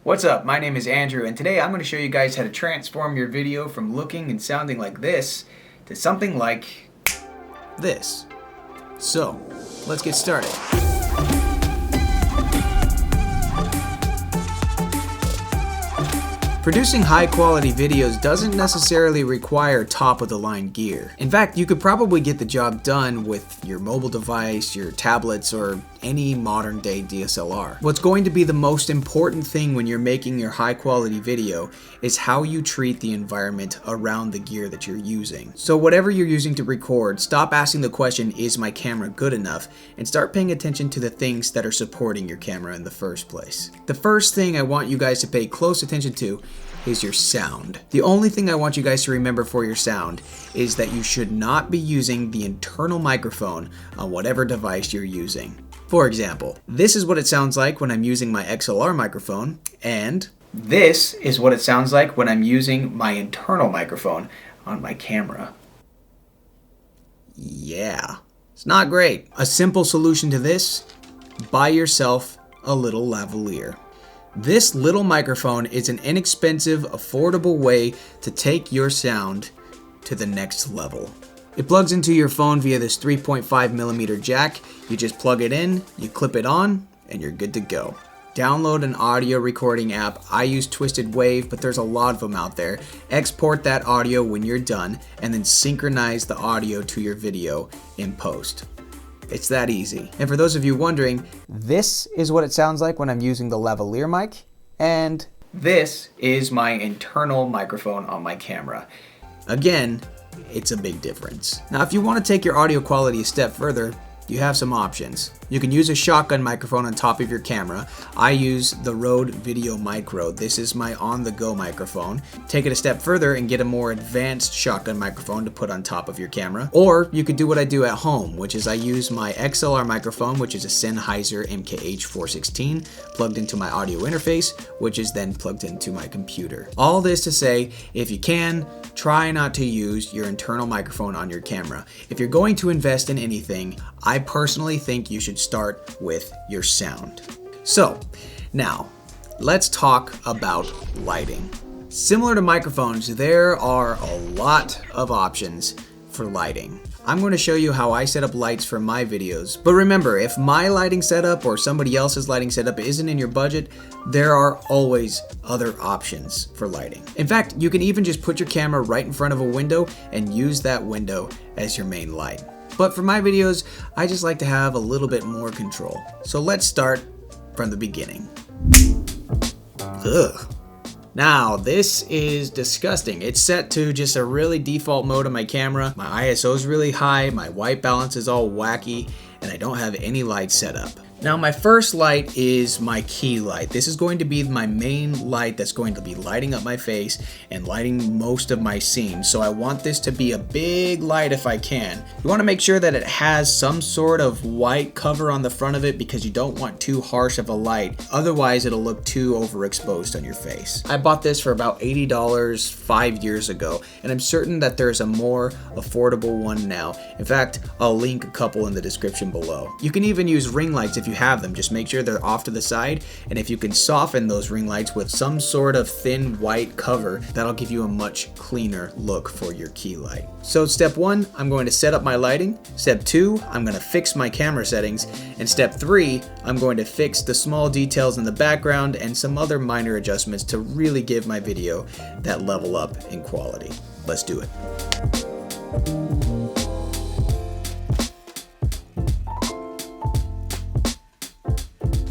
What's up? My name is Andrew, and today I'm going to show you guys how to transform your video from looking and sounding like this to something like this. So, let's get started. Producing high-quality videos doesn't necessarily require top-of-the-line gear. In fact, you could probably get the job done with your mobile device, your tablets, or any modern-day DSLR. What's going to be the most important thing when you're making your high-quality video is how you treat the environment around the gear that you're using. So whatever you're using to record, stop asking the question, is my camera good enough? And start paying attention to the things that are supporting your camera in the first place. The first thing I want you guys to pay close attention to is your sound. The only thing I want you guys to remember for your sound is that you should not be using the internal microphone on whatever device you're using. For example, this is what it sounds like when I'm using my XLR microphone, and this is what it sounds like when I'm using my internal microphone on my camera. Yeah, it's not great. A simple solution to this: buy yourself a little lavalier. This little microphone is an inexpensive, affordable way to take your sound to the next level. It plugs into your phone via this 3.5mm jack. You just plug it in, you clip it on, and you're good to go. Download an audio recording app. I use Twisted Wave, but there's a lot of them out there. Export that audio when you're done, and then synchronize the audio to your video in post. It's that easy. And for those of you wondering, this is what it sounds like when I'm using the lavalier mic, and this is my internal microphone on my camera. Again, it's a big difference. Now, if you want to take your audio quality a step further, you have some options. You can use a shotgun microphone on top of your camera. I use the Rode Video Micro. This is my on-the-go microphone. Take it a step further and get a more advanced shotgun microphone to put on top of your camera. Or you could do what I do at home, which is I use my XLR microphone, which is a Sennheiser MKH416, plugged into my audio interface, which is then plugged into my computer. All this to say, if you can, try not to use your internal microphone on your camera. If you're going to invest in anything, I personally think you should start with your sound. So, now, let's talk about lighting. Similar to microphones, there are a lot of options for lighting. I'm going to show you how I set up lights for my videos. But remember, if my lighting setup or somebody else's lighting setup isn't in your budget, there are always other options for lighting. In fact, you can even just put your camera right in front of a window and use that window as your main light. But for my videos, I just like to have a little bit more control. So let's start from the beginning. Ugh. Now, this is disgusting. It's set to just a really default mode on my camera. My ISO is really high, my white balance is all wacky, and I don't have any lights set up. Now, my first light is my key light. This is going to be my main light that's going to be lighting up my face and lighting most of my scene. So I want this to be a big light if I can. You want to make sure that it has some sort of white cover on the front of it because you don't want too harsh of a light. Otherwise, it'll look too overexposed on your face. I bought this for about $80 5 years ago, and I'm certain that there's a more affordable one now. In fact, I'll link a couple in the description below. You can even use ring lights if you have them. Just make sure they're off to the side, and if you can soften those ring lights with some sort of thin white cover, that'll give you a much cleaner look for your key light. So step 1, I'm going to set up my lighting. Step 2, I'm going to fix my camera settings, and step 3, I'm going to fix the small details in the background and some other minor adjustments to really give my video that level up in quality. Let's do it.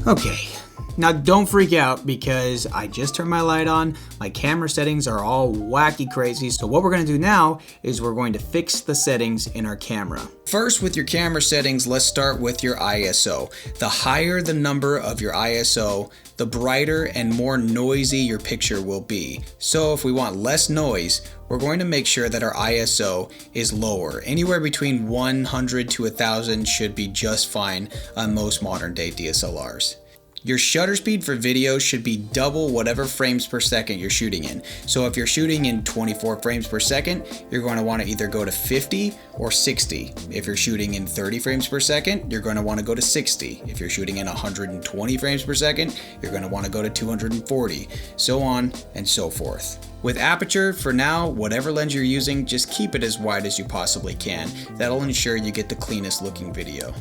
Okay, now don't freak out because I just turned my light on. My camera settings are all wacky crazy. So what we're going to do now is we're going to fix the settings in our camera. First, with your camera settings, let's start with your ISO. The higher the number of your ISO, the brighter and more noisy your picture will be. So if we want less noise, we're going to make sure that our ISO is lower. Anywhere between 100 to 1000 should be just fine on most modern day DSLRs. Your shutter speed for video should be double whatever frames per second you're shooting in. So if you're shooting in 24 frames per second, you're going to want to either go to 50 or 60. If you're shooting in 30 frames per second, you're going to want to go to 60. If you're shooting in 120 frames per second, you're going to want to go to 240, so on and so forth. With aperture, for now, whatever lens you're using, just keep it as wide as you possibly can. That'll ensure you get the cleanest looking video.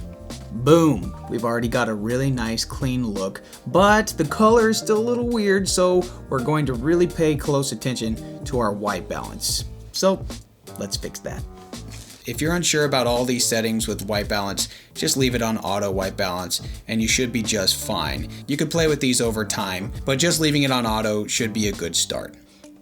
Boom! We've already got a really nice clean look, but the color is still a little weird, so we're going to really pay close attention to our white balance. So let's fix that. If you're unsure about all these settings with white balance, just leave it on auto white balance and you should be just fine. You could play with these over time, but just leaving it on auto should be a good start.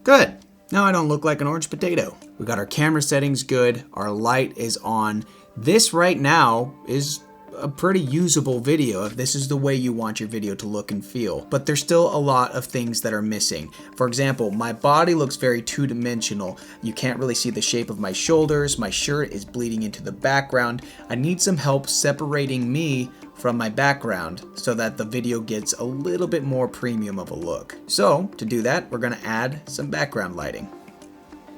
Good! Now I don't look like an orange potato. We got our camera settings good, our light is on. This right now is a pretty usable video if this is the way you want your video to look and feel, but there's still a lot of things that are missing. For example, my body looks very two-dimensional. You can't really see the shape of my shoulders, my shirt is bleeding into the background. I need some help separating me from my background so that the video gets a little bit more premium of a look. So to do that, we're going to add some background lighting.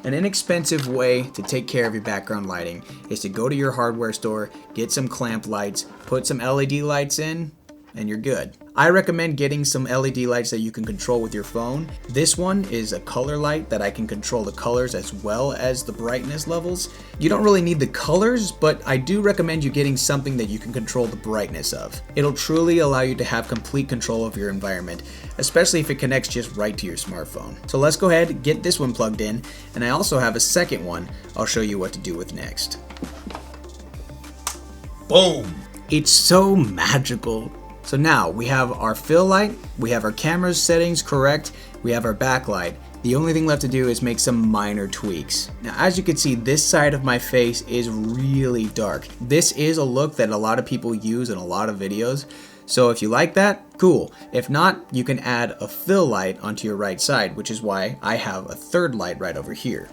An inexpensive way to take care of your background lighting is to go to your hardware store, get some clamp lights, put some LED lights in, and you're good. I recommend getting some LED lights that you can control with your phone. This one is a color light that I can control the colors as well as the brightness levels. You don't really need the colors, but I do recommend you getting something that you can control the brightness of. It'll truly allow you to have complete control of your environment, especially if it connects just right to your smartphone. So let's go ahead and get this one plugged in, and I also have a second one I'll show you what to do with next. Boom! It's so magical. So now we have our fill light, we have our camera settings correct, we have our backlight. The only thing left to do is make some minor tweaks. Now, as you can see, this side of my face is really dark. This is a look that a lot of people use in a lot of videos. So if you like that, cool. If not, you can add a fill light onto your right side, which is why I have a third light right over here.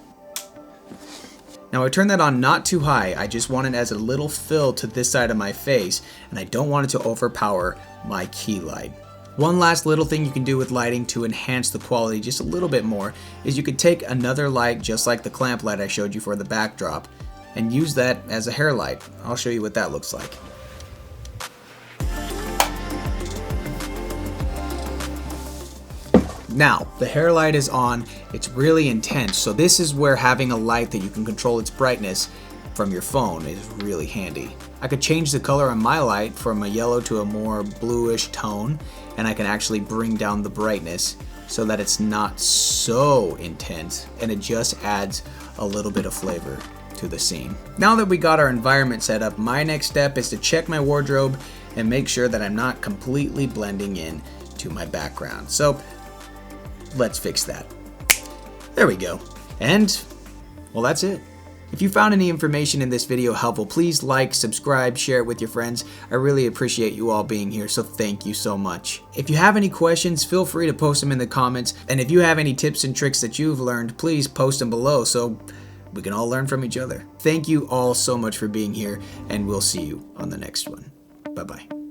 Now I turned that on not too high, I just want it as a little fill to this side of my face, and I don't want it to overpower my key light. One last little thing you can do with lighting to enhance the quality just a little bit more is you could take another light just like the clamp light I showed you for the backdrop and use that as a hair light. I'll show you what that looks like. Now, the hair light is on, it's really intense, so this is where having a light that you can control its brightness from your phone is really handy. I could change the color on my light from a yellow to a more bluish tone, and I can actually bring down the brightness so that it's not so intense, and it just adds a little bit of flavor to the scene. Now that we got our environment set up, my next step is to check my wardrobe and make sure that I'm not completely blending in to my background. So let's fix that. There we go. And, well, that's it. If you found any information in this video helpful, please like, subscribe, share it with your friends. I really appreciate you all being here, so thank you so much. If you have any questions, feel free to post them in the comments. And if you have any tips and tricks that you've learned, please post them below so we can all learn from each other. Thank you all so much for being here, and we'll see you on the next one. Bye-bye.